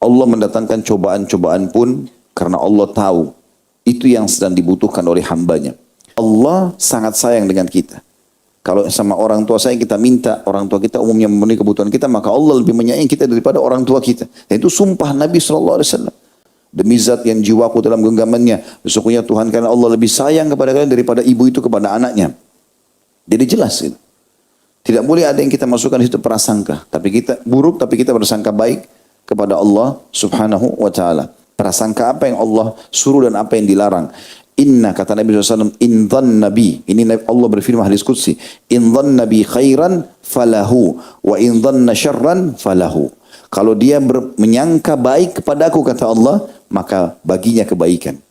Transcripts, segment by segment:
Allah mendatangkan cobaan-cobaan pun karena Allah tahu itu yang sedang dibutuhkan oleh hambanya. Allah sangat sayang dengan kita. Kalau sama orang tua saya kita minta, orang tua kita umumnya memenuhi kebutuhan kita, maka Allah lebih menyayangi kita daripada orang tua kita. Dan itu sumpah Nabi SAW. Demi zat yang jiwaku dalam genggamannya, sesungguhnya Tuhan karena Allah lebih sayang kepada kalian daripada ibu itu kepada anaknya. Jadi jelas gitu. Tidak boleh ada yang kita masukkan di situ prasangka. Tapi kita buruk, tapi kita bersangka baik kepada Allah Subhanahu wa Ta'ala. Prasangka apa yang Allah suruh dan apa yang dilarang. Inna kata Nabi SAW, in dhanna bi. Ini Allah berfirman hadis qudsi. In dhanna bi khairan falahu. Wa in dhanna syarran falahu. Kalau dia menyangka baik kepadaku kata Allah, maka baginya kebaikan.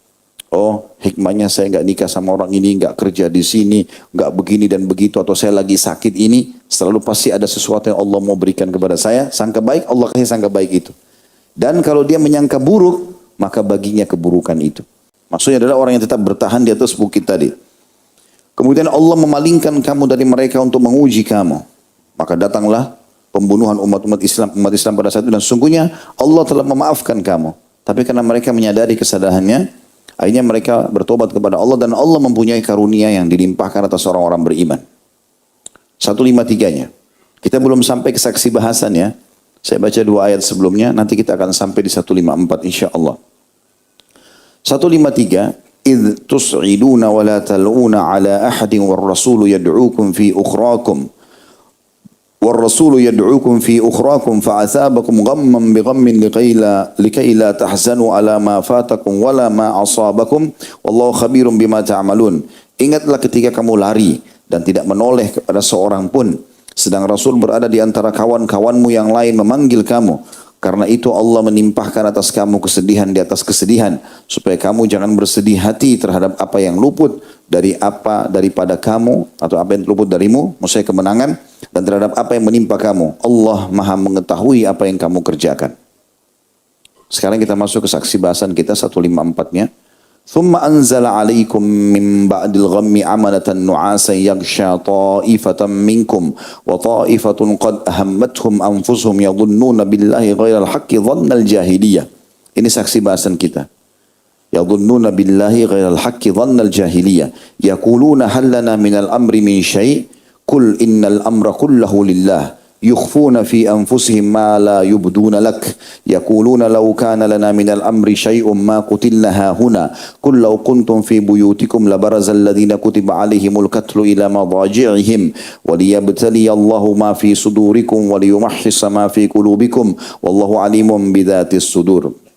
Oh, hikmahnya saya enggak nikah sama orang ini, enggak kerja di sini, enggak begini dan begitu, atau saya lagi sakit ini, selalu pasti ada sesuatu yang Allah mau berikan kepada saya. Sangka baik, Allah kasih sangka baik itu. Dan kalau dia menyangka buruk, maka baginya keburukan itu. Maksudnya adalah orang yang tetap bertahan di atas bukit tadi. Kemudian Allah memalingkan kamu dari mereka untuk menguji kamu. Maka datanglah pembunuhan umat Islam pada saat itu. Dan sesungguhnya Allah telah memaafkan kamu. Tapi karena mereka menyadari kesadarannya, akhirnya mereka bertobat kepada Allah. Dan Allah mempunyai karunia yang dilimpahkan atas orang-orang beriman. 153-nya. Kita belum sampai ke saksi bahasan ya. Saya baca 2 ayat sebelumnya. Nanti kita akan sampai di 154 insya Allah. 153 إذ تصعدون ولا تلؤون على أحد والرسول يدعوكم في أخراكم فأثابكم غما بغم لكي لا تحزنوا على ما فاتكم ولا ما أصابكم والله خبير بما تعملون. Ingatlah ketika kamu lari dan tidak menoleh kepada seorang pun, sedang Rasul berada di antara kawan-kawanmu yang lain memanggil kamu. Karena itu Allah menimpahkan atas kamu kesedihan di atas kesedihan. Supaya kamu jangan bersedih hati terhadap apa yang luput daripada kamu. Atau apa yang luput darimu. Maksudnya kemenangan. Dan terhadap apa yang menimpa kamu. Allah maha mengetahui apa yang kamu kerjakan. Sekarang kita masuk ke saksi bahasan kita 154-nya. ثم أنزل عليكم من بعد الغم عمنة نعاسا يغشى طائفة منكم وطائفة قد أهمتهم أنفسهم يظنون بالله غير الحق ظن الجاهلية. Ini saksi bahasan kita. يظنون بالله غير الحق ظن الجاهلية يقولون هل لنا من الأمر من شيء قل إن الأمر كله لله يخفون في أنفسهم ما لا يبدون لك يقولون لو كان لنا من الأمر شيء ما قتلنا هاهنا قل لو كنتم في بيوتكم لبرز الذين كتب عليهم القتل إلى مضاجعهم وليبتلي الله ما في صدوركم وليمحص ما في قلوبكم والله عليم بذات الصدور.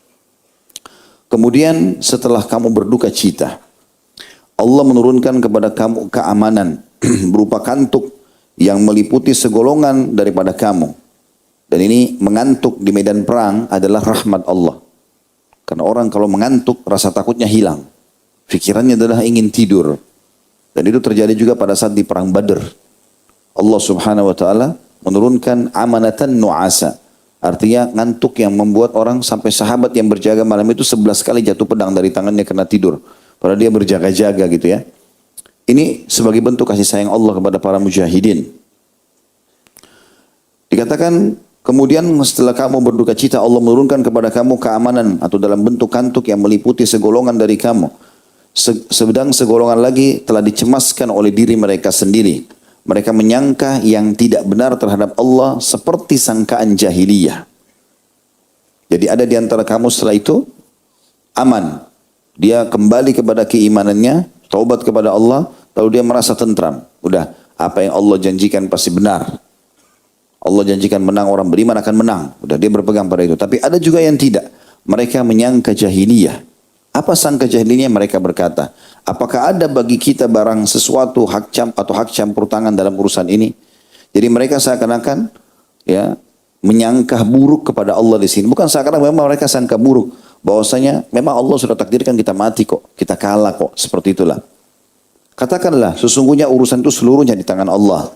Kemudian setelah kamu berduka cita, Allah menurunkan kepada kamu keamanan berupa kantuk yang meliputi segolongan daripada kamu. Dan ini mengantuk di medan perang adalah rahmat Allah. Karena orang kalau mengantuk rasa takutnya hilang. Pikirannya adalah ingin tidur. Dan itu terjadi juga pada saat di perang Badr. Allah Subhanahu wa taala menurunkan amanatan nu'asa. Artinya ngantuk yang membuat orang sampai sahabat yang berjaga malam itu 11 kali jatuh pedang dari tangannya karena tidur. Padahal dia berjaga-jaga gitu ya. Ini sebagai bentuk kasih sayang Allah kepada para mujahidin. Dikatakan kemudian setelah kamu berduka cita Allah menurunkan kepada kamu keamanan atau dalam bentuk kantuk yang meliputi segolongan dari kamu. Sedang segolongan lagi telah dicemaskan oleh diri mereka sendiri. Mereka menyangka yang tidak benar terhadap Allah seperti sangkaan jahiliyah. Jadi ada di antara kamu setelah itu aman. Dia kembali kepada keimanannya, taubat kepada Allah, lalu dia merasa tentram. Udah, apa yang Allah janjikan pasti benar. Allah janjikan menang, orang beriman akan menang. Udah, dia berpegang pada itu. Tapi ada juga yang tidak. Mereka menyangka jahiliyah. Apa sangka jahiliyah? Mereka berkata, apakah ada bagi kita barang sesuatu hak campur tangan dalam urusan ini? Jadi mereka seakan-akan ya menyangka buruk kepada Allah di sini. Bukan seakan-akan memang mereka sangka buruk. Bahwasanya memang Allah sudah takdirkan kita mati kok. Kita kalah kok. Seperti itulah. Katakanlah sesungguhnya urusan itu seluruhnya di tangan Allah.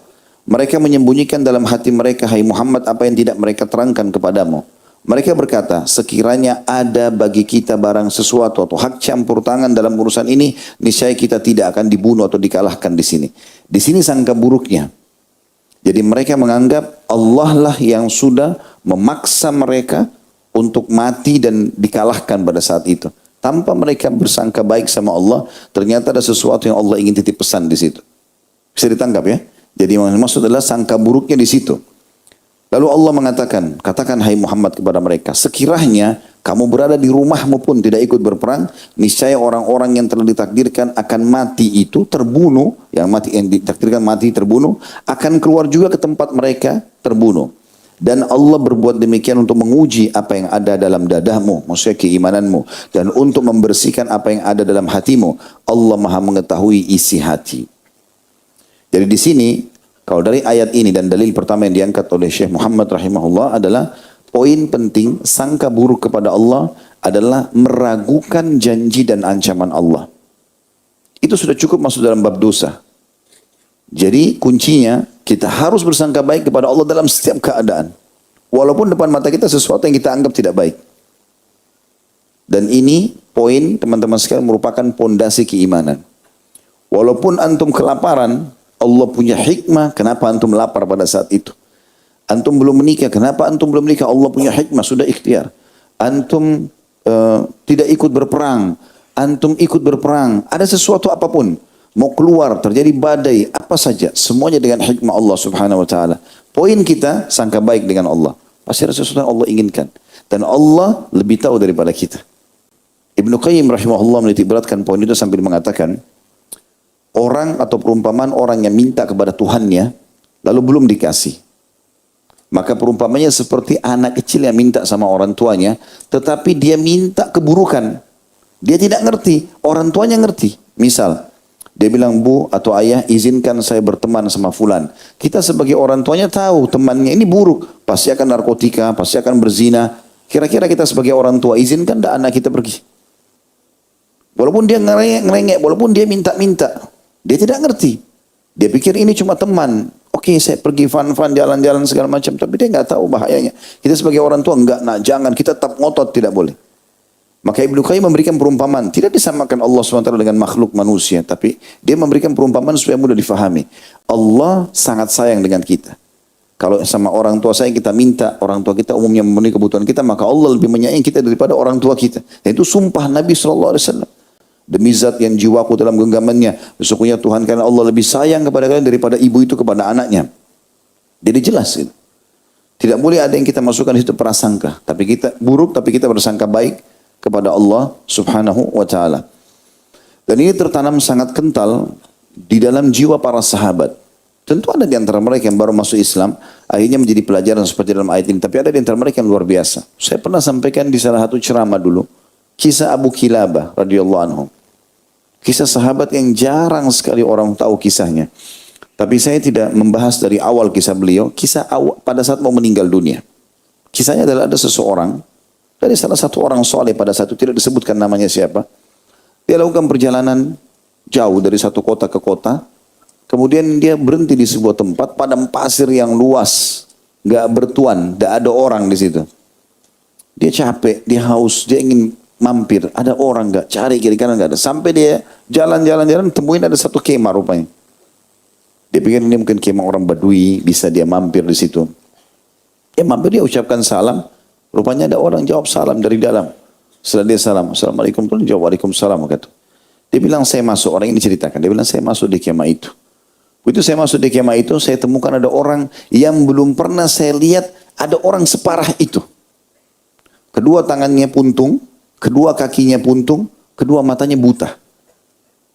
Mereka menyembunyikan dalam hati mereka, hai Muhammad, apa yang tidak mereka terangkan kepadamu. Mereka berkata, sekiranya ada bagi kita barang sesuatu atau hak campur tangan dalam urusan ini, niscaya kita tidak akan dibunuh atau dikalahkan di sini. Di sini sangka buruknya. Jadi mereka menganggap Allah lah yang sudah memaksa mereka untuk mati dan dikalahkan pada saat itu. Tanpa mereka bersangka baik sama Allah, ternyata ada sesuatu yang Allah ingin titip pesan di situ. Bisa ditangkap ya? Jadi maksud adalah sangka buruknya di situ. Lalu Allah mengatakan, katakan hai Muhammad kepada mereka, sekiranya kamu berada di rumahmu pun tidak ikut berperang, niscaya orang-orang yang telah ditakdirkan akan mati itu terbunuh, yang ditakdirkan mati terbunuh, akan keluar juga ke tempat mereka terbunuh. Dan Allah berbuat demikian untuk menguji apa yang ada dalam dadahmu, maksudnya keimananmu, dan untuk membersihkan apa yang ada dalam hatimu. Allah Maha mengetahui isi hati. Jadi di sini, kalau dari ayat ini dan dalil pertama yang diangkat oleh Syekh Muhammad rahimahullah adalah poin penting sangka buruk kepada Allah adalah meragukan janji dan ancaman Allah. Itu sudah cukup masuk dalam bab dosa. Jadi kuncinya kita harus bersangka baik kepada Allah dalam setiap keadaan. Walaupun depan mata kita sesuatu yang kita anggap tidak baik. Dan ini poin teman-teman sekalian merupakan pondasi keimanan. Walaupun antum kelaparan, Allah punya hikmah kenapa antum lapar pada saat itu. Antum belum menikah, kenapa antum belum menikah? Allah punya hikmah, sudah ikhtiar. Antum tidak ikut berperang, antum ikut berperang. Ada sesuatu apapun, mau keluar, terjadi badai, apa saja, semuanya dengan hikmah Allah subhanahu wa ta'ala. Poin kita, sangka baik dengan Allah. Pasti ada sesuatu yang Allah inginkan. Dan Allah lebih tahu daripada kita. Ibnu Qayyim rahimahullah menitik beratkan poin itu sambil mengatakan, orang atau perumpamaan orang yang minta kepada Tuhannya, lalu belum dikasih. Maka perumpamannya seperti anak kecil yang minta sama orang tuanya, tetapi dia minta keburukan. Dia tidak ngerti, orang tuanya ngerti. Misal, dia bilang, bu atau ayah izinkan saya berteman sama fulan. Kita sebagai orang tuanya tahu temannya ini buruk. Pasti akan narkotika, pasti akan berzina. Kira-kira kita sebagai orang tua izinkan tak anak kita pergi? Walaupun dia ngerengek, walaupun dia minta-minta. Dia tidak ngerti. Dia pikir ini cuma teman. Oke, saya pergi fun-fun, jalan-jalan segala macam. Tapi dia nggak tahu bahayanya. Kita sebagai orang tua, enggak, nak, jangan. Kita tetap ngotot, tidak boleh. Maka Ibnu Qayyim memberikan perumpamaan. Tidak disamakan Allah SWT dengan makhluk manusia. Tapi dia memberikan perumpamaan supaya mudah difahami. Allah sangat sayang dengan kita. Kalau sama orang tua saya kita minta, orang tua kita umumnya memenuhi kebutuhan kita, maka Allah lebih menyayangi kita daripada orang tua kita. Dan itu sumpah Nabi SAW. Demi zat yang jiwaku dalam genggamannya, sesungguhnya Tuhan karena Allah lebih sayang kepada kalian daripada ibu itu kepada anaknya. Jadi jelas itu. Tidak boleh ada yang kita masukkan di situ prasangka. Tapi kita buruk, tapi kita bersangka baik kepada Allah subhanahu wa ta'ala. Dan ini tertanam sangat kental di dalam jiwa para sahabat. Tentu ada di antara mereka yang baru masuk Islam, akhirnya menjadi pelajaran seperti dalam ayat ini. Tapi ada di antara mereka yang luar biasa. Saya pernah sampaikan di salah satu ceramah dulu, kisah Abu Kilabah radhiyallahu anhu. Kisah sahabat yang jarang sekali orang tahu kisahnya. Tapi saya tidak membahas dari awal kisah beliau. Kisah awal pada saat mau meninggal dunia. Kisahnya adalah ada seseorang dari salah satu orang soleh pada saat itu, tidak disebutkan namanya siapa. Dia lakukan perjalanan jauh dari satu kota ke kota. Kemudian dia berhenti di sebuah tempat padang pasir yang luas. Gak bertuan, gak ada orang di situ. Dia capek, dia haus, dia ingin mampir, ada orang enggak, cari kiri kanan enggak ada. Sampai dia jalan-jalan temuin ada satu kemah rupanya. Dia pikir ini mungkin kemah orang Badui, bisa dia mampir di situ. Dia mampir, dia ucapkan salam, rupanya ada orang jawab salam dari dalam. Setelah dia salam, assalamualaikum, dia jawab waalaikumsalam. Dia bilang saya masuk, orang ini ceritakan, dia bilang saya masuk di kemah itu. Begitu saya masuk di kemah itu, saya temukan ada orang yang belum pernah saya lihat ada orang separah itu. Kedua tangannya puntung, kedua kakinya puntung, kedua matanya buta.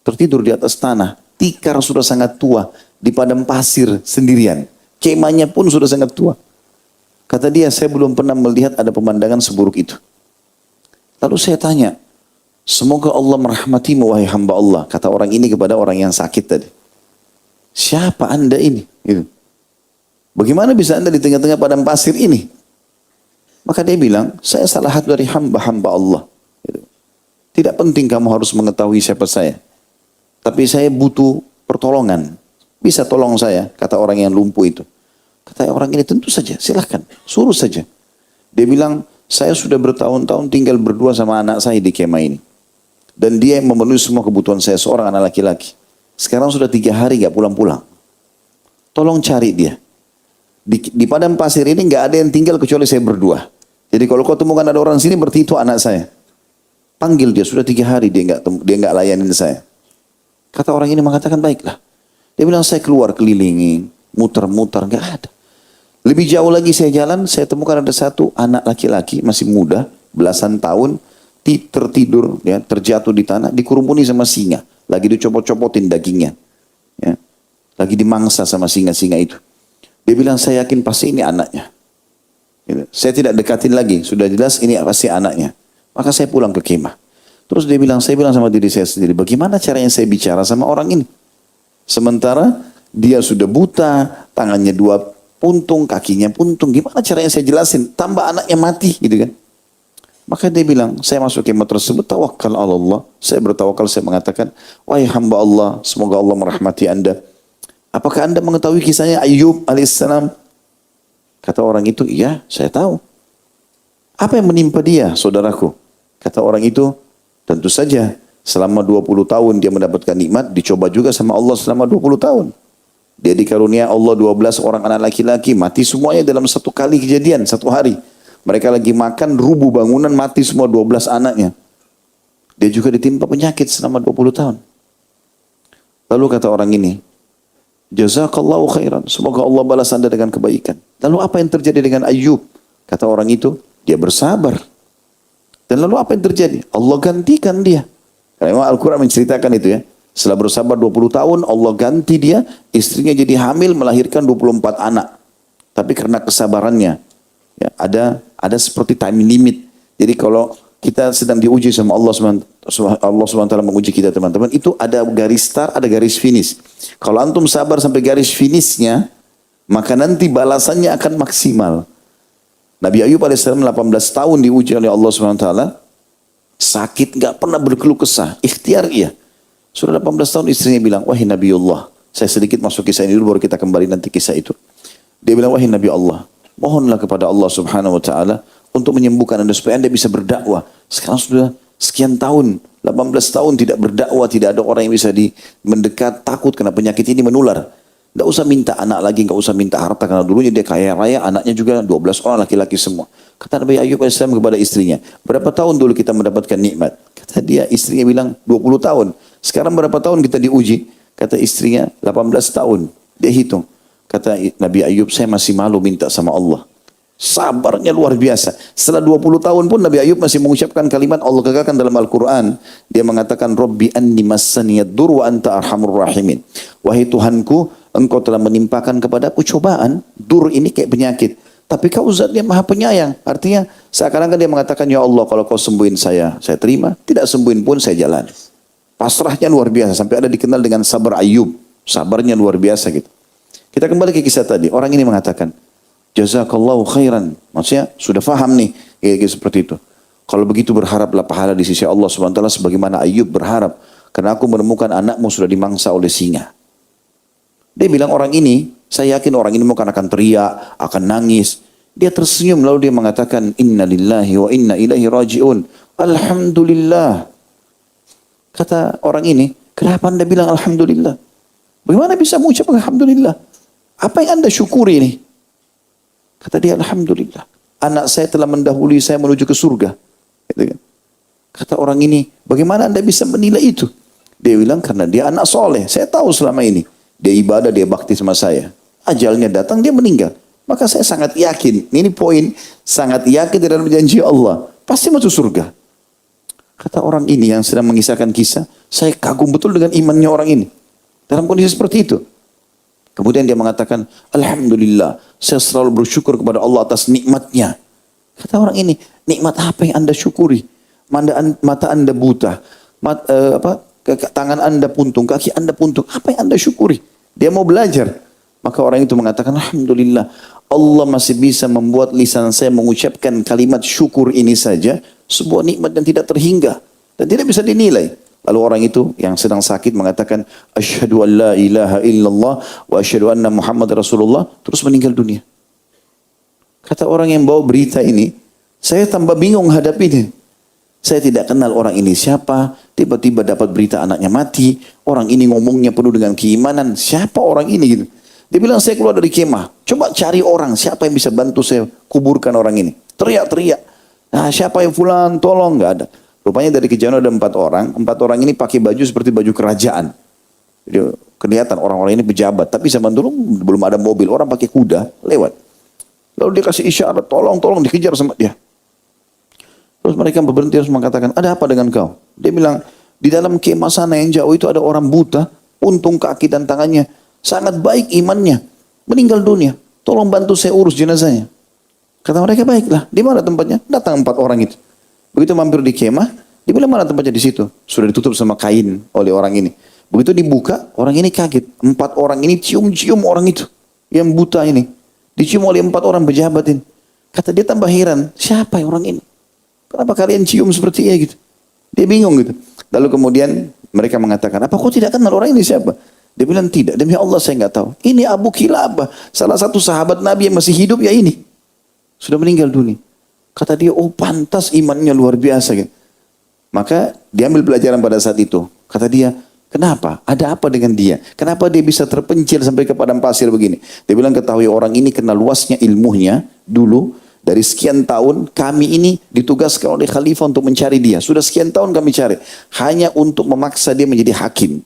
Tertidur di atas tanah. Tikar sudah sangat tua. Di padang pasir sendirian. Kemahnya pun sudah sangat tua. Kata dia, saya belum pernah melihat ada pemandangan seburuk itu. Lalu saya tanya, semoga Allah merahmatimu wahai hamba Allah. Kata orang ini kepada orang yang sakit tadi. Siapa anda ini? Gitu. Bagaimana bisa anda di tengah-tengah padang pasir ini? Maka dia bilang, saya salah satu dari hamba-hamba Allah. Tidak penting kamu harus mengetahui siapa saya. Tapi saya butuh pertolongan. Bisa tolong saya, kata orang yang lumpuh itu. Kata orang ini, tentu saja, silahkan. Suruh saja. Dia bilang, saya sudah bertahun-tahun tinggal berdua sama anak saya di kemah ini. Dan dia yang memenuhi semua kebutuhan saya, seorang anak laki-laki. Sekarang sudah 3 hari gak pulang-pulang. Tolong cari dia. Di padang pasir ini gak ada yang tinggal kecuali saya berdua. Jadi kalau kau temukan ada orang sini berarti itu anak saya. Panggil dia, sudah 3 hari dia nggak layanin saya. Kata orang ini mengatakan baiklah. Dia bilang saya keluar kelilingi, muter-muter, nggak ada. Lebih jauh lagi saya jalan, saya temukan ada satu anak laki-laki masih muda, belasan tahun, tertidur, ya, terjatuh di tanah, dikerumuni sama singa. Lagi dicopot-copotin dagingnya. Ya. Lagi dimangsa sama singa-singa itu. Dia bilang saya yakin pasti ini anaknya. Gitu. Saya tidak dekatin lagi, sudah jelas ini pasti anaknya. Maka saya pulang ke kemah. Terus saya bilang sama diri saya sendiri, bagaimana caranya saya bicara sama orang ini? Sementara dia sudah buta, tangannya 2 puntung, kakinya puntung. Gimana caranya saya jelasin? Tambah anaknya mati, gitu kan? Maka dia bilang, saya masuk kemah tersebut, tawakal Allah. Saya bertawakal, saya mengatakan, wahai hamba Allah, semoga Allah merahmati anda. Apakah anda mengetahui kisahnya Ayub alaihissalam? Kata orang itu, iya, saya tahu. Apa yang menimpa dia, saudaraku? Kata orang itu, tentu saja selama 20 tahun dia mendapatkan nikmat, dicoba juga sama Allah selama 20 tahun. Dia dikarunia Allah 12 orang anak laki-laki, mati semuanya dalam satu kali kejadian, satu hari. Mereka lagi makan, rubuh bangunan, mati semua 12 anaknya. Dia juga ditimpa penyakit selama 20 tahun. Lalu kata orang ini, jazakallahu khairan, semoga Allah balas anda dengan kebaikan. Lalu apa yang terjadi dengan Ayub? Kata orang itu, dia bersabar. Dan lalu apa yang terjadi? Allah gantikan dia. Karena memang Al-Quran menceritakan itu ya. Setelah bersabar 20 tahun, Allah ganti dia, istrinya jadi hamil, melahirkan 24 anak. Tapi karena kesabarannya, ya, ada seperti time limit. Jadi kalau kita sedang diuji sama Allah SWT menguji kita teman-teman, itu ada garis start, ada garis finish. Kalau antum sabar sampai garis finishnya, maka nanti balasannya akan maksimal. Nabi Ayub AS 18 tahun diuji oleh Allah SWT, sakit, gak pernah berkeluh kesah, ikhtiar iya. Sudah 18 tahun istrinya bilang, wahai Nabi Allah, saya sedikit masuk kisah ini dulu baru kita kembali nanti kisah itu. Dia bilang, wahai Nabi Allah, mohonlah kepada Allah Subhanahu Wa Taala untuk menyembuhkan anda supaya anda bisa berdakwah. Sekarang sudah sekian tahun, 18 tahun tidak berdakwah, tidak ada orang yang bisa mendekat, takut karena penyakit ini menular. Tidak usah minta anak lagi, tidak usah minta harta karena dulunya dia kaya raya, anaknya juga 12 orang laki-laki semua. Kata Nabi Ayub AS kepada istrinya, berapa tahun dulu kita mendapatkan nikmat? Kata dia, istrinya bilang 20 tahun. Sekarang berapa tahun kita diuji? Kata istrinya 18 tahun. Dia hitung. Kata Nabi Ayub, saya masih malu minta sama Allah. Sabarnya luar biasa. Setelah 20 tahun pun Nabi Ayub masih mengucapkan kalimat Allah gagalkan dalam Al-Quran. Dia mengatakan, Rabbi anni massaniyad dur wa anta arhamur rahimin. Wahai Tuhanku, engkau telah menimpakan kepadaku cobaan. Dur ini kayak penyakit. Tapi kau zat yang maha penyayang. Artinya seakan-akan dia mengatakan, ya Allah kalau kau sembuhin saya terima. Tidak sembuhin pun saya jalan. Pasrahnya luar biasa. Sampai ada dikenal dengan sabar Ayub. Sabarnya luar biasa gitu. Kita kembali ke kisah tadi. Orang ini mengatakan, jazakallahu khairan. Maksudnya sudah faham nih. Kayak seperti itu. Kalau begitu berharaplah pahala di sisi Allah SWT sebagaimana Ayub berharap. Karena aku menemukan anakmu sudah dimangsa oleh singa. Dia bilang orang ini, saya yakin orang ini mungkin akan teriak, akan nangis. Dia tersenyum lalu dia mengatakan, inna lillahi wa inna ilaihi raji'un. Alhamdulillah. Kata orang ini, kenapa anda bilang Alhamdulillah? Bagaimana bisa mengucapkan Alhamdulillah? Apa yang anda syukuri ini? Kata dia, Alhamdulillah. Anak saya telah mendahului saya menuju ke surga. Kata orang ini, bagaimana anda bisa menilai itu? Dia bilang, karena dia anak soleh. Saya tahu selama ini. Dia ibadah, dia bakti sama saya. Ajalnya datang, dia meninggal. Maka saya sangat yakin, ini poin, sangat yakin dalam janji Allah. Pasti masuk surga. Kata orang ini yang sedang mengisahkan kisah, saya kagum betul dengan imannya orang ini. Dalam kondisi seperti itu. Kemudian dia mengatakan, Alhamdulillah, saya selalu bersyukur kepada Allah atas nikmatnya. Kata orang ini, nikmat apa yang anda syukuri? Mata anda buta, tangan anda puntung, kaki anda puntung. Apa yang anda syukuri? Dia mau belajar. Maka orang itu mengatakan, Alhamdulillah, Allah masih bisa membuat lisan saya mengucapkan kalimat syukur ini saja, sebuah nikmat yang tidak terhingga dan tidak bisa dinilai. Lalu orang itu yang sedang sakit mengatakan, asyhadu an la ilaha illallah wa asyhadu anna Muhammad Rasulullah, terus meninggal dunia. Kata orang yang bawa berita ini, saya tambah bingung hadapinya. Saya tidak kenal orang ini siapa, tiba-tiba dapat berita anaknya mati, orang ini ngomongnya penuh dengan keimanan, siapa orang ini gitu. Dia bilang, saya keluar dari kemah. Coba cari orang, siapa yang bisa bantu saya kuburkan orang ini. Teriak-teriak. Nah, siapa yang fulan, tolong. Nggak ada. Rupanya dari kejauhan ada 4 orang. 4 orang ini pakai baju seperti baju kerajaan. Jadi kelihatan orang-orang ini pejabat. Tapi zaman dulu belum ada mobil. Orang pakai kuda, lewat. Lalu dia kasih isyarat, tolong, tolong, dikejar sama dia. Terus mereka berhenti terus mengatakan, ada apa dengan kau? Dia bilang, di dalam kemah sana yang jauh itu ada orang buta, untung kaki dan tangannya. Sangat baik imannya. Meninggal dunia. Tolong bantu saya urus jenazahnya. Kata mereka, baiklah. Di mana tempatnya? Datang 4 orang itu. Begitu mampir di kemah, dia bilang, mana tempatnya? Di situ. Sudah ditutup sama kain oleh orang ini. Begitu dibuka, orang ini kaget. 4 orang ini cium-cium orang itu. Yang buta ini. Dicium oleh 4 orang pejabat ini. Kata dia tambah heran, siapa yang orang ini? Kenapa kalian cium seperti ini gitu? Dia bingung gitu. Lalu kemudian mereka mengatakan, apa kau tidak kenal orang ini siapa? Dia bilang, tidak. Demi Allah saya nggak tahu. Ini Abu Kilabah. Salah satu sahabat Nabi yang masih hidup ya ini. Sudah meninggal dunia. Kata dia, oh pantas imannya luar biasa. Gitu. Maka diambil pelajaran pada saat itu. Kata dia, kenapa? Ada apa dengan dia? Kenapa dia bisa terpencil sampai ke padang pasir begini? Dia bilang, ketahui orang ini karena luasnya ilmunya dulu. Dari sekian tahun kami ini ditugaskan oleh khalifah untuk mencari dia. Sudah sekian tahun kami cari. Hanya untuk memaksa dia menjadi hakim.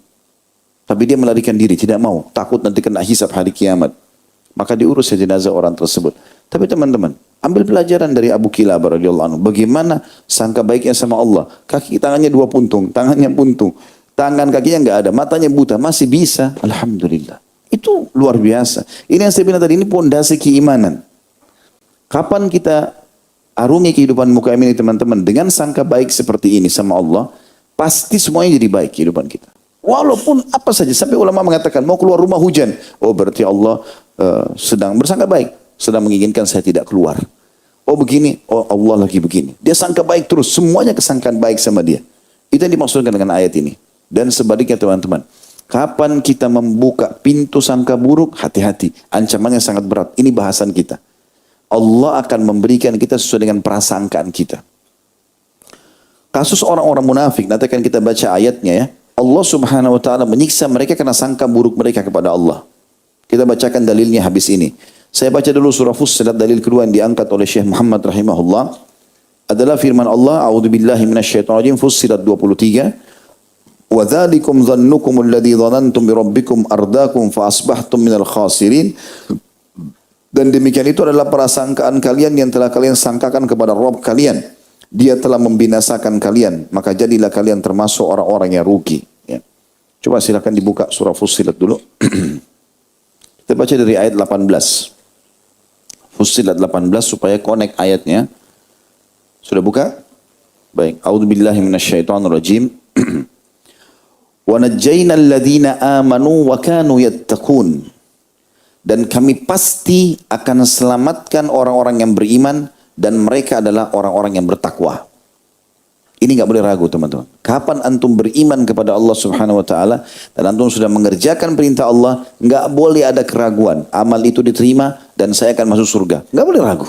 Tapi dia melarikan diri, tidak mau. Takut nanti kena hisab hari kiamat. Maka diurus jenazah orang tersebut. Tapi teman-teman, ambil pelajaran dari Abu Kilabah radhiyallahu anhu. Bagaimana sangka baiknya sama Allah. Kaki tangannya 2 puntung, tangannya puntung. Tangan kakinya nggak ada, matanya buta, masih bisa. Alhamdulillah. Itu luar biasa. Ini yang saya bilang tadi, ini pondasi keimanan. Kapan kita arungi kehidupan muka ini teman-teman dengan sangka baik seperti ini sama Allah, pasti semuanya jadi baik kehidupan kita. Walaupun apa saja, sampai ulama mengatakan mau keluar rumah hujan, oh berarti Allah sedang bersangka baik, sedang menginginkan saya tidak keluar. Oh begini, oh Allah lagi begini. Dia sangka baik terus, semuanya kesangkaan baik sama dia. Itu yang dimaksudkan dengan ayat ini. Dan sebaliknya teman-teman, kapan kita membuka pintu sangka buruk, hati-hati, ancamannya sangat berat. Ini bahasan kita. Allah akan memberikan kita sesuai dengan prasangkaan kita. Kasus orang-orang munafik, nanti akan kita baca ayatnya ya. Allah subhanahu wa ta'ala menyiksa mereka karena sangka buruk mereka kepada Allah. Kita bacakan dalilnya habis ini. Saya baca dulu surah Fussilat, dalil kedua yang diangkat oleh Syekh Muhammad rahimahullah. Adalah firman Allah, A'udzubillahi minasyaitonirrajim, Fussilat 23. Wa dzalikum dhannukum alladzi dhanantum bi rabbikum ardaakum fa asbahtum minal khasirin. Dan demikian itu adalah prasangkaan kalian yang telah kalian sangkakan kepada Rabb kalian. Dia telah membinasakan kalian. Maka jadilah kalian termasuk orang-orang yang rugi. Ya. Coba silakan dibuka surah Fussilat dulu. Kita baca dari ayat 18. Fussilat 18 supaya connect ayatnya. Sudah buka? Baik. A'udzubillahi minasyaitonirrajim. Wa najjaynal ladzina amanu wa kanu yattaqun. Dan kami pasti akan selamatkan orang-orang yang beriman dan mereka adalah orang-orang yang bertakwa. Ini nggak boleh ragu teman-teman. Kapan antum beriman kepada Allah Subhanahu Wa Taala dan antum sudah mengerjakan perintah Allah, nggak boleh ada keraguan. Amal itu diterima dan saya akan masuk surga. Nggak boleh ragu.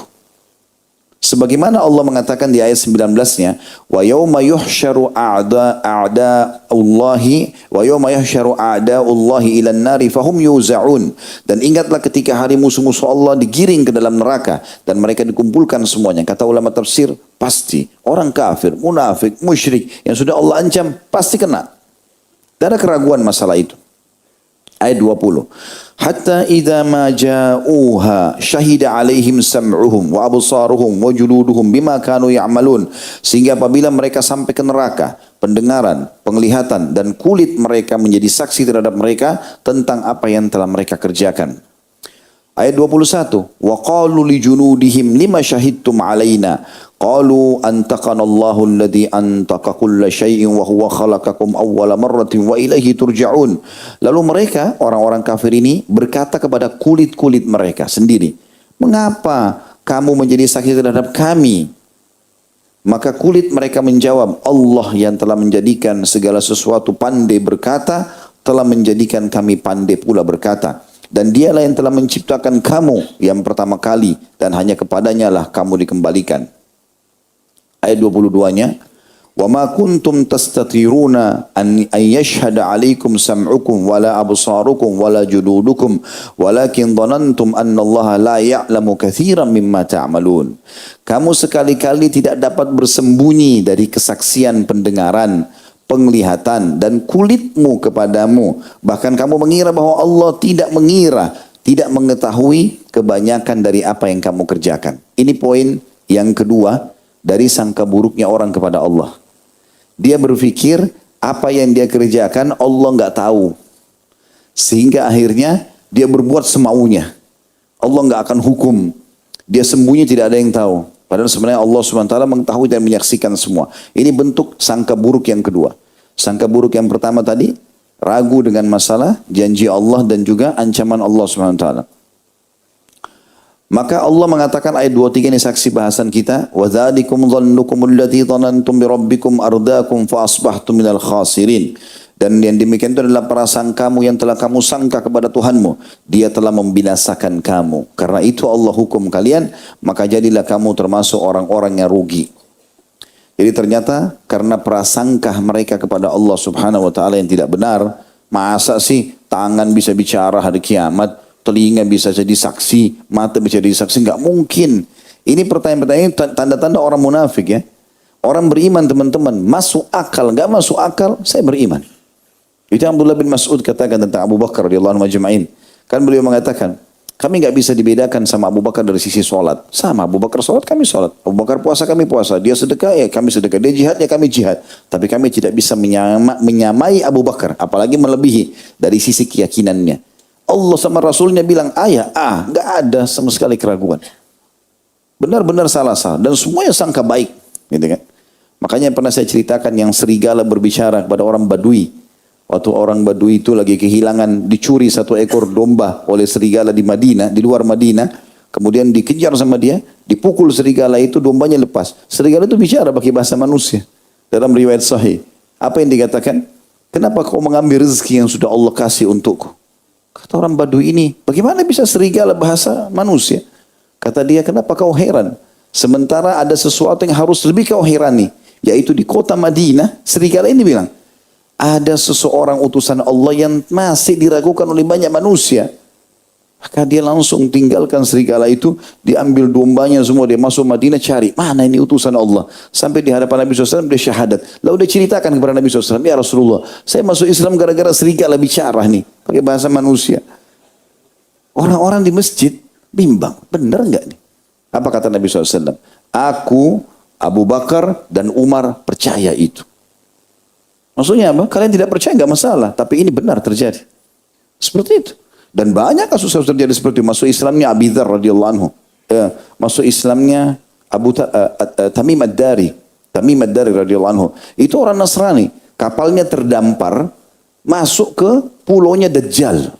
Sebagaimana Allah mengatakan di ayat 19-nya, wa yauma yuhsyaru a'da'ullahi wa yauma yuhsyaru a'da'ullahi ilan nari fahum yuzaun. Dan ingatlah ketika hari musuh-musuh Allah digiring ke dalam neraka dan mereka dikumpulkan semuanya. Kata ulama tafsir, pasti orang kafir, munafik, musyrik yang sudah Allah ancam pasti kena. Tidak ada keraguan masalah itu. Ayat 20. Hatta idza ma ja'uha syahida alaihim sam'uhum wa absaruhum wa juluduhum bima kanu ya'malun. Sehingga apabila mereka sampai ke neraka, pendengaran, penglihatan dan kulit mereka menjadi saksi terhadap mereka tentang apa yang telah mereka kerjakan. Ayat 21. Wa qalu li junudihim lima syahidtum alaina. Qalu antaqana Allahu alladhi antaqa kulla syai'in wa huwa khalaqakum awwala marratin wa ilaihi turja'un. Lalu mereka, orang-orang kafir ini berkata kepada kulit-kulit mereka sendiri, "Mengapa kamu menjadi saksi terhadap kami?" Maka kulit mereka menjawab, "Allah yang telah menjadikan segala sesuatu pandai berkata, telah menjadikan kami pandai pula berkata. Dan dialah yang telah menciptakan kamu yang pertama kali dan hanya kepadanya lah kamu dikembalikan." Ayat 22-nya, Wa ma kuntum tastatiruna an yashhada alaikum sam'ukum wala absarukum wala juludukum walakin dhanantum anna Allah la ya'lamu katsiran mimma ta'malun. Kamu sekali-kali tidak dapat bersembunyi dari kesaksian pendengaran, penglihatan dan kulitmu kepadamu. Bahkan kamu mengira bahwa Allah tidak mengira, tidak mengetahui kebanyakan dari apa yang kamu kerjakan. Ini poin yang kedua dari sangka buruknya orang kepada Allah. Dia berpikir apa yang dia kerjakan Allah nggak tahu. Sehingga akhirnya dia berbuat semaunya. Allah nggak akan hukum. Dia sembunyi tidak ada yang tahu. Padahal sebenarnya Allah SWT mengetahui dan menyaksikan semua. Ini bentuk sangka buruk yang kedua. Sangka buruk yang pertama tadi, ragu dengan masalah janji Allah dan juga ancaman Allah SWT. Maka Allah mengatakan ayat 23 ini saksi bahasan kita. وَذَلِكُمْ ظَنُّكُمُ الَّذِي ظَنَنْتُمْ بِرَبِّكُمْ أَرْدَاكُمْ فَأَصْبَحْتُمْ مِنَ الْخَاسِرِينَ. Dan yang demikian itu adalah perasaan kamu yang telah kamu sangka kepada Tuhanmu. Dia telah membinasakan kamu. Karena itu Allah hukum kalian, maka jadilah kamu termasuk orang-orang yang rugi. Jadi ternyata karena prasangka mereka kepada Allah Subhanahu wa taala yang tidak benar, masa sih tangan bisa bicara hari kiamat, telinga bisa jadi saksi, mata bisa jadi saksi? Enggak mungkin. Ini pertanyaan-pertanyaan tanda-tanda orang munafik ya. Orang beriman teman-teman, masuk akal, enggak masuk akal, saya beriman. Itu Abdullah bin Mas'ud katakan tentang Abu Bakar radhiyallahu anhu majma'in. Kan beliau mengatakan, kami enggak bisa dibedakan sama Abu Bakar dari sisi sholat. Sama, Abu Bakar sholat, kami sholat. Abu Bakar puasa, kami puasa. Dia sedekah, ya kami sedekah. Dia jihad, ya kami jihad. Tapi kami tidak bisa menyamai Abu Bakar, apalagi melebihi dari sisi keyakinannya. Allah sama Rasulnya bilang enggak ada sama sekali keraguan. Benar-benar salah. Dan semuanya sangka baik. Gitu kan? Makanya pernah saya ceritakan yang serigala berbicara kepada orang Badui. Waktu orang Badui itu lagi kehilangan, dicuri satu ekor domba oleh serigala di Madinah, di luar Madinah. Kemudian dikejar sama dia, dipukul serigala itu, dombanya lepas. Serigala itu bicara pakai bahasa manusia. Dalam riwayat sahih. Apa yang dikatakan? Kenapa kau mengambil rezeki yang sudah Allah kasih untukku? Kata orang Badui ini, bagaimana bisa serigala bahasa manusia? Kata dia, kenapa kau heran? Sementara ada sesuatu yang harus lebih kau herani. Yaitu di kota Madinah, serigala ini bilang, ada seseorang utusan Allah yang masih diragukan oleh banyak manusia. Maka dia langsung tinggalkan serigala itu, diambil dombanya semua, dia masuk Madinah cari, mana ini utusan Allah. Sampai di hadapan Nabi SAW dia syahadat. Lalu dia ceritakan kepada Nabi SAW, ya Rasulullah, saya masuk Islam gara-gara serigala bicara nih, pakai bahasa manusia. Orang-orang di masjid bimbang, benar enggak nih? Apa kata Nabi SAW? Aku, Abu Bakar dan Umar percaya itu. Maksudnya apa? Kalian tidak percaya enggak masalah, tapi ini benar terjadi. Seperti itu. Dan banyak kasus terjadi seperti itu. Masuk Islamnya Abi Dzar radhiyallahu anhu. Masuk Islamnya Tamim ad-Dari. Tamim ad-Dari radhiyallahu anhu. Itu orang Nasrani. Kapalnya terdampar masuk ke pulaunya Dajjal.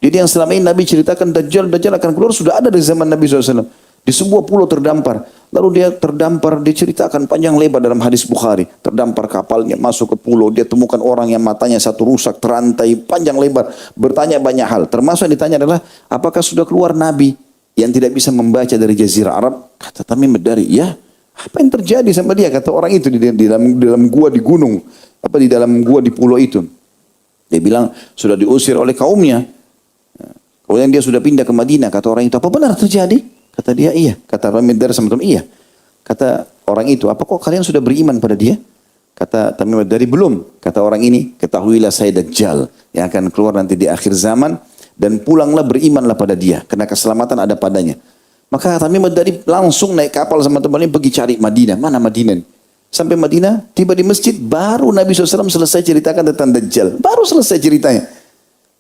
Jadi yang selama ini Nabi ceritakan Dajjal akan keluar sudah ada dari zaman Nabi SAW. Di sebuah pulau terdampar. Lalu dia terdampar, diceritakan panjang lebar dalam hadis Bukhari. Terdampar kapalnya, masuk ke pulau. Dia temukan orang yang matanya satu rusak, terantai, panjang lebar. Bertanya banyak hal. Termasuk yang ditanya adalah, apakah sudah keluar Nabi yang tidak bisa membaca dari Jazirah Arab? Kata Tamim ad-Dari, ya. Apa yang terjadi sama dia? Kata orang itu di dalam gua di gunung. Di dalam gua di pulau itu. Dia bilang, sudah diusir oleh kaumnya. Kemudian dia sudah pindah ke Madinah. Kata orang itu, apa benar terjadi? Kata dia, iya. Kata Tamim ad-Dari sama teman, iya. Kata orang itu, apa kok kalian sudah beriman pada dia? Kata Tamim ad-Dari, belum. Kata orang ini, ketahuilah saya Dajjal yang akan keluar nanti di akhir zaman dan pulanglah berimanlah pada dia karena keselamatan ada padanya. Maka Tamim ad-Dari langsung naik kapal sama temannya pergi cari Madinah. Mana Madinah? Sampai Madinah, tiba di masjid, baru Nabi SAW selesai ceritakan tentang Dajjal. Baru selesai ceritanya.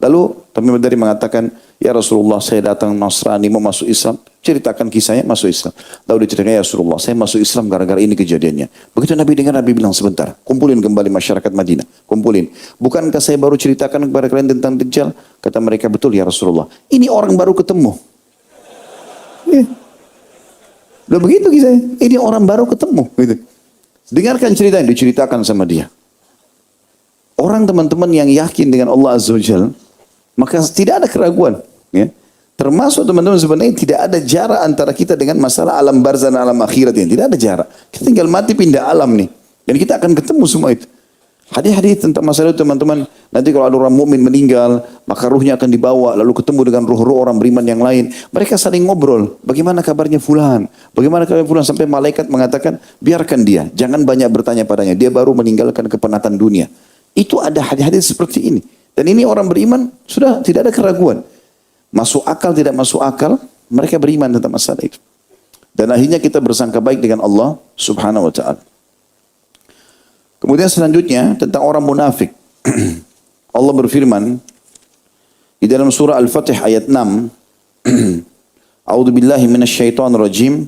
Lalu Tamim ad-Dari mengatakan, ya Rasulullah, saya datang Nasrani mau masuk Islam. Ceritakan kisahnya masuk Islam. Lalu diceritakan, ya Rasulullah, saya masuk Islam gara-gara ini kejadiannya. Begitu Nabi dengar, Nabi bilang, sebentar, kumpulin kembali masyarakat Madinah. Kumpulin. Bukankah saya baru ceritakan kepada kalian tentang Dajjal? Kata mereka, betul ya Rasulullah. Ini orang baru ketemu. Udah begitu kisahnya. Ini orang baru ketemu. Gitu. Dengarkan ceritanya, diceritakan sama dia. Orang teman-teman yang yakin dengan Allah Azza wa Jalla, maka tidak ada keraguan. Ya. Termasuk teman-teman sebenarnya tidak ada jarak antara kita dengan masalah alam barzah dan alam akhirat ini. Tidak ada jarak. Kita tinggal mati pindah alam nih. Dan kita akan ketemu semua itu. Hadis-hadis tentang masalah itu teman-teman. Nanti kalau ada orang mukmin meninggal, maka ruhnya akan dibawa lalu ketemu dengan ruh-ruh orang beriman yang lain. Mereka saling ngobrol, bagaimana kabarnya fulan? Bagaimana kabarnya fulan? Sampai malaikat mengatakan, biarkan dia, jangan banyak bertanya padanya. Dia baru meninggalkan kepenatan dunia. Itu ada hadis-hadis seperti ini. Dan ini orang beriman sudah tidak ada keraguan. Masuk akal tidak masuk akal, mereka beriman tentang masalah itu. Dan akhirnya kita bersangka baik dengan Allah Subhanahu wa taala. Kemudian selanjutnya tentang orang munafik. Allah berfirman di dalam surah Al-Fatih ayat 6. A'udzu billahi minasyaitonir rajim.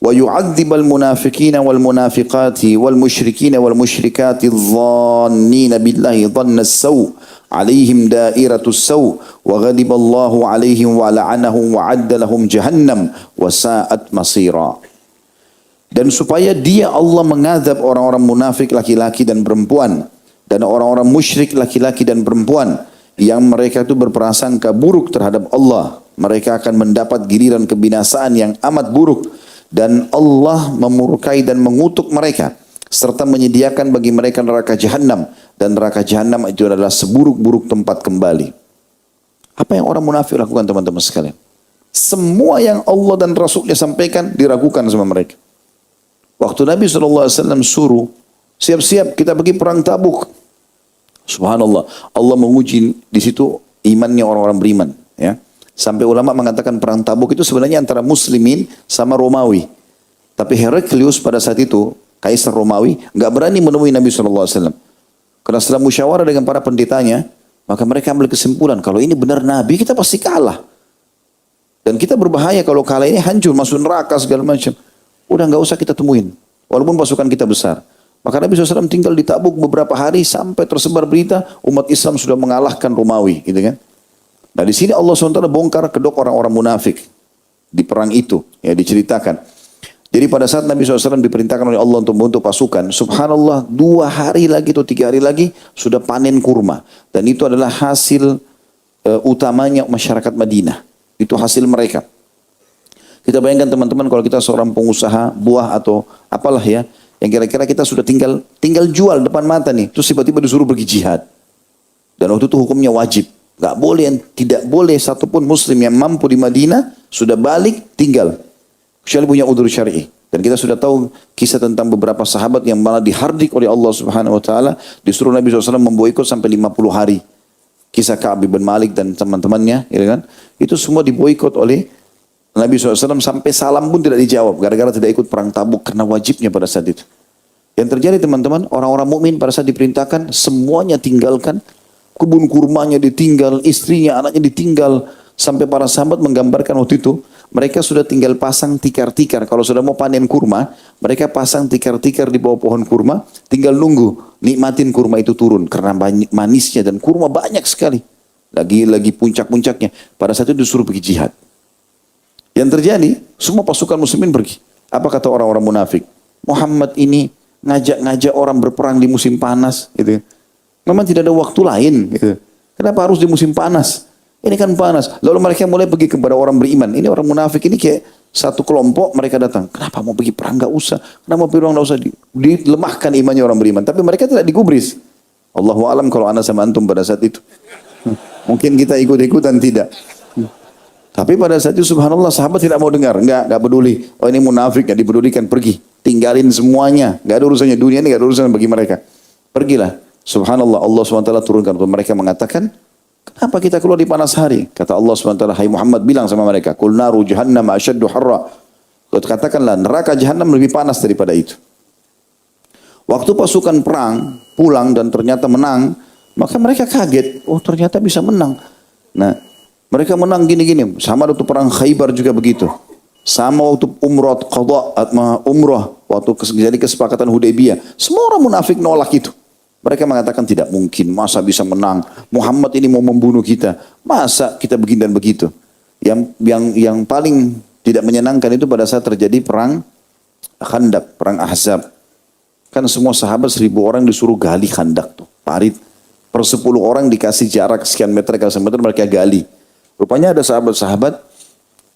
Wa yu'adzibal munafiqina wal munafiqati wal musyrikina wal musyrikati adh-dhannina billahi dhanna as-saw 'alaihim dairatus saw wa ghadiballahu 'alaihim wa la'anahum wa 'adda lahum jahannam wa sa'at masira. Dan supaya dia Allah mengadab orang-orang munafik laki-laki dan perempuan dan orang-orang musyrik laki-laki dan perempuan yang mereka itu berprasangka buruk terhadap Allah. Mereka akan mendapat giliran kebinasaan yang amat buruk dan Allah memurkai dan mengutuk mereka serta menyediakan bagi mereka neraka jahanam dan neraka jahanam itu adalah seburuk-buruk tempat kembali. Apa yang orang munafik lakukan teman-teman sekalian? Semua yang Allah dan Rasulnya sampaikan diragukan sama mereka. Waktu Nabi SAW suruh, siap-siap kita pergi perang Tabuk. Subhanallah, Allah menguji di situ imannya orang-orang beriman. Ya. Sampai ulama mengatakan perang Tabuk itu sebenarnya antara Muslimin sama Romawi. Tapi Heraklius pada saat itu, Kaisar Romawi, nggak berani menemui Nabi SAW. Karena setelah musyawarah dengan para pendetanya, maka mereka ambil kesimpulan, kalau ini benar Nabi, kita pasti kalah. Dan kita berbahaya kalau kalah ini hancur, masuk neraka segala macam. Udah nggak usah kita temuin, walaupun pasukan kita besar. Maka Nabi SAW tinggal di Tabuk beberapa hari sampai tersebar berita umat Islam sudah mengalahkan Romawi, gitu kan? Nah di sini Allah SWT bongkar kedok orang-orang munafik di perang itu, ya diceritakan. Jadi pada saat Nabi SAW diperintahkan oleh Allah untuk membentuk pasukan, subhanallah 2 hari lagi atau 3 hari lagi sudah panen kurma, dan itu adalah hasil utamanya masyarakat Madinah. Itu hasil mereka. Kita bayangkan teman-teman kalau kita seorang pengusaha buah atau apalah ya, yang kira-kira kita sudah tinggal jual depan mata nih, terus tiba-tiba disuruh pergi jihad. Dan waktu itu hukumnya wajib. Tidak boleh satupun muslim yang mampu di Madinah sudah balik tinggal. Kecuali punya udzur syar'i. Dan kita sudah tahu kisah tentang beberapa sahabat yang malah dihardik oleh Allah Subhanahu wa taala, disuruh Nabi SAW memboikot sampai 50 hari. Kisah Ka'ab bin Malik dan teman-temannya, ya kan? Itu semua diboikot oleh Nabi SAW sampai salam pun tidak dijawab gara-gara tidak ikut perang Tabuk karena wajibnya pada saat itu. Yang terjadi teman-teman, orang-orang mukmin pada saat diperintahkan semuanya tinggalkan, kebun kurmanya ditinggal, istrinya, anaknya ditinggal, sampai para sahabat menggambarkan waktu itu mereka sudah tinggal pasang tikar-tikar. Kalau sudah mau panen kurma, mereka pasang tikar-tikar di bawah pohon kurma, tinggal nunggu nikmatin kurma itu turun karena manisnya dan kurma banyak sekali. Lagi puncak-puncaknya. Pada saat itu disuruh pergi jihad. Yang terjadi, semua pasukan muslimin pergi. Apa kata orang-orang munafik? Muhammad ini ngajak-ngajak orang berperang di musim panas. Gitu. Memang tidak ada waktu lain. Gitu. Kenapa harus di musim panas? Ini kan panas. Lalu mereka mulai pergi kepada orang beriman. Ini orang munafik ini kayak satu kelompok mereka datang. Kenapa mau pergi perang? Gak usah. Kenapa mau pergi perang? Gak usah. Dilemahkan imannya orang beriman. Tapi mereka tidak digubris. Allahu alam kalau ana sama antum pada saat itu. Mungkin kita ikut-ikutan tidak. Tapi pada saat itu subhanallah sahabat tidak mau dengar. Enggak peduli. Oh ini munafik, enggak dipedulikan, pergi. Tinggalin semuanya. Enggak ada urusannya dunia ini, enggak ada urusan bagi mereka. Pergilah. Subhanallah Allah SWT turunkan untuk mereka mengatakan, kenapa kita keluar di panas hari? Kata Allah SWT, hai Muhammad bilang sama mereka, Qul naru jahannam asyaddu harra. Katakanlah neraka jahannam lebih panas daripada itu. Waktu pasukan perang pulang dan ternyata menang, maka mereka kaget. Oh ternyata bisa menang. Nah, mereka menang gini-gini. Sama waktu perang Khaybar juga begitu. Sama waktu umrah, waktu terjadi kesepakatan Hudaybiyah. Semua orang munafik nolak itu. Mereka mengatakan tidak mungkin. Masa bisa menang? Muhammad ini mau membunuh kita. Masa kita begini dan begitu? Yang paling tidak menyenangkan itu pada saat terjadi perang Khandaq, perang Ahzab. Kan semua sahabat 1000 orang disuruh gali Khandaq tuh. Parit. Per 10 orang dikasih jarak sekian meter ke sekian meter mereka gali. Rupanya ada sahabat-sahabat,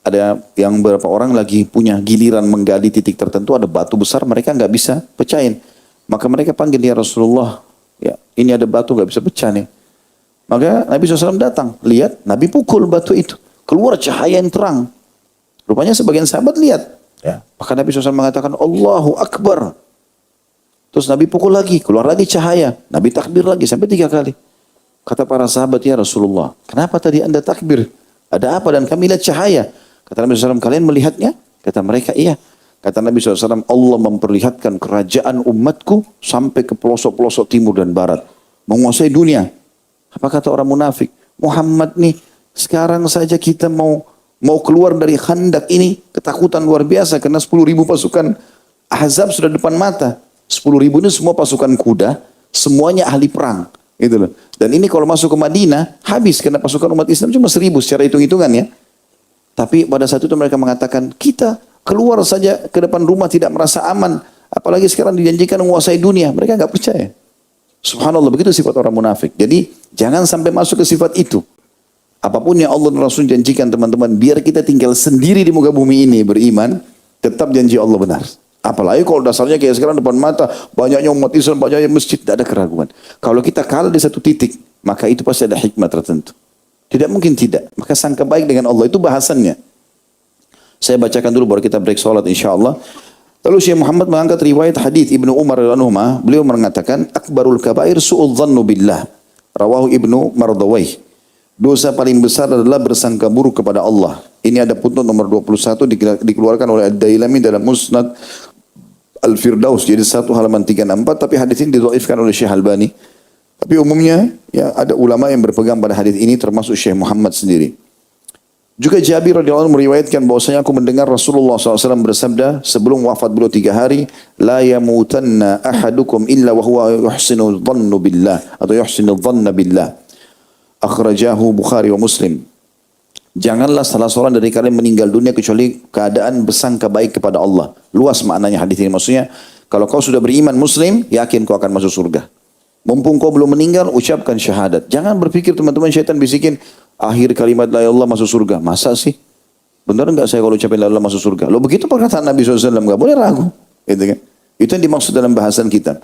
ada yang beberapa orang lagi punya giliran menggali titik tertentu, ada batu besar, mereka nggak bisa pecahin. Maka mereka panggil, ya Rasulullah, ya ini ada batu nggak bisa pecah nih. Maka Nabi SAW datang, lihat, Nabi pukul batu itu, keluar cahaya yang terang. Rupanya sebagian sahabat lihat. Ya. Maka Nabi SAW mengatakan, Allahu Akbar. Terus Nabi pukul lagi, keluar lagi cahaya. Nabi takbir lagi sampai 3 kali. Kata para sahabat, ya Rasulullah, kenapa tadi anda takbir? Ada apa? Dan kami lihat cahaya. Kata Nabi SAW, kalian melihatnya? Kata mereka, iya. Kata Nabi SAW, Allah memperlihatkan kerajaan umatku sampai ke pelosok-pelosok timur dan barat. Menguasai dunia. Apa kata orang munafik? Muhammad nih, sekarang saja kita mau keluar dari khandak ini, ketakutan luar biasa karena 10.000 pasukan Ahzab sudah depan mata. 10.000 ini semua pasukan kuda, semuanya ahli perang. Gitu loh. Dan ini kalau masuk ke Madinah, habis karena pasukan umat Islam cuma 1.000 secara hitung-hitungan ya. Tapi pada saat itu mereka mengatakan, kita keluar saja ke depan rumah tidak merasa aman. Apalagi sekarang dijanjikan menguasai dunia. Mereka nggak percaya. Subhanallah, begitu sifat orang munafik. Jadi jangan sampai masuk ke sifat itu. Apapun yang Allah dan Rasul janjikan teman-teman, biar kita tinggal sendiri di muka bumi ini beriman, tetap janji Allah benar. Apalagi kalau dasarnya kayak sekarang depan mata, banyaknya umat Islam, banyaknya masjid, tidak ada keraguan. Kalau kita kalah di satu titik, maka itu pasti ada hikmah tertentu. Tidak mungkin tidak. Maka sangka baik dengan Allah, itu bahasannya. Saya bacakan dulu baru kita break sholat insyaAllah. Lalu Syekh Muhammad mengangkat riwayat hadis Ibnu Umar radhiyallahu anhu, beliau mengatakan, akbarul kabair su'udz dhannu billah. Rawahu Ibnu Mardawayh. Dosa paling besar adalah bersangka buruk kepada Allah. Ini ada footnote nomor 21 dikeluarkan oleh Ad-Dailami dalam Musnad Al-Firdaus, jadi 1 halaman 364, tapi hadis ini didhaifkan oleh Syekh Albani. Tapi umumnya ya ada ulama yang berpegang pada hadis ini termasuk Syekh Muhammad sendiri. Juga Jabir radhiyallahu anhu meriwayatkan bahwasanya aku mendengar Rasulullah SAW bersabda sebelum wafat beliau 3 hari, la yamutanna ahadukum illa wa huwa yuhsinu dhannu billah atau yuhsinu dhanna billah. Akhrajahu Bukhari wa Muslim. Janganlah salah seorang dari kalian meninggal dunia kecuali keadaan bersangka baik kepada Allah. Luas maknanya hadis ini. Maksudnya, kalau kau sudah beriman muslim, yakin kau akan masuk surga. Mumpung kau belum meninggal, ucapkan syahadat. Jangan berpikir teman-teman syaitan bisikin, akhir kalimat la ilaha illallah masuk surga. Masa sih? Benar enggak saya kalau ucapin la ilaha illallah masuk surga? Lo begitu perkataan Nabi SAW, enggak boleh ragu. Gitu kan? Itu yang dimaksud dalam bahasan kita.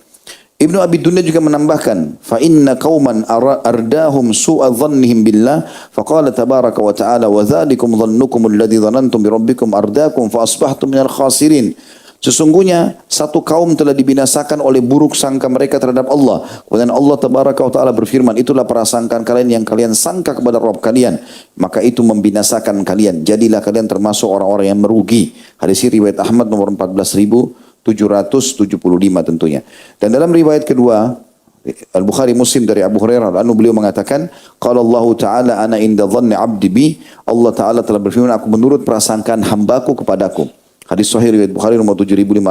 Ibnu Abi Dunya juga menambahkan, fa inna qauman ardahum su'a dhannihim billah, faqala tabaraka wa ta'ala wa dzalikum dhannukum alladhi dhanantum bi rabbikum ardaakum fa asbahtum minal khasirin. Sesungguhnya satu kaum telah dibinasakan oleh buruk sangka mereka terhadap Allah. Kemudian Allah tabaraka wa ta'ala berfirman, itulah prasangkaan kalian yang kalian sangka kepada Rabb kalian, maka itu membinasakan kalian. Jadilah kalian termasuk orang-orang yang merugi. Hadis riwayat Ahmad nomor 14.775 tentunya. Dan dalam riwayat kedua Al-Bukhari Muslim dari Abu Hurairah beliau mengatakan, qala Allah Ta'ala ana inda dhanni 'abdi bi. Allah Ta'ala telah berfirman, aku menurut prasangkaan hambaku kepadaku. Hadis sahih riwayat Bukhari nomor 7505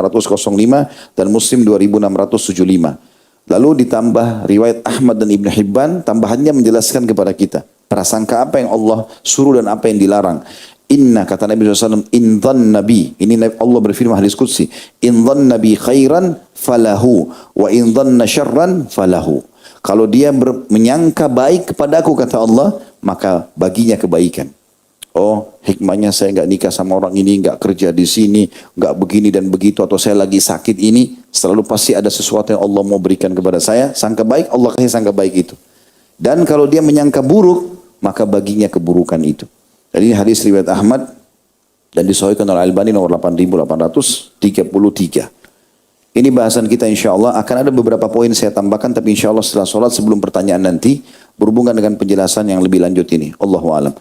dan Muslim 2675. Lalu ditambah riwayat Ahmad dan Ibn Hibban, tambahannya menjelaskan kepada kita prasangka apa yang Allah suruh dan apa yang dilarang. Inna, kata Nabi SAW, in dhan nabi, ini Allah berfirman hadis qudsi, in dhan nabi khairan falahu, wa in dhanna syarran falahu. Kalau dia menyangka baik kepadaku, kata Allah, maka baginya kebaikan. Oh, hikmahnya saya enggak nikah sama orang ini, enggak kerja di sini, enggak begini dan begitu, atau saya lagi sakit ini, selalu pasti ada sesuatu yang Allah mau berikan kepada saya. Sangka baik, Allah kasih sangka baik itu. Dan kalau dia menyangka buruk, maka baginya keburukan itu. Jadi hadis riwayat Ahmad dan disahihkan oleh Albani nomor 8833. Ini bahasan kita insyaAllah. Akan ada beberapa poin saya tambahkan, tapi insyaAllah setelah sholat sebelum pertanyaan nanti berhubungan dengan penjelasan yang lebih lanjut ini. Allahu a'lam.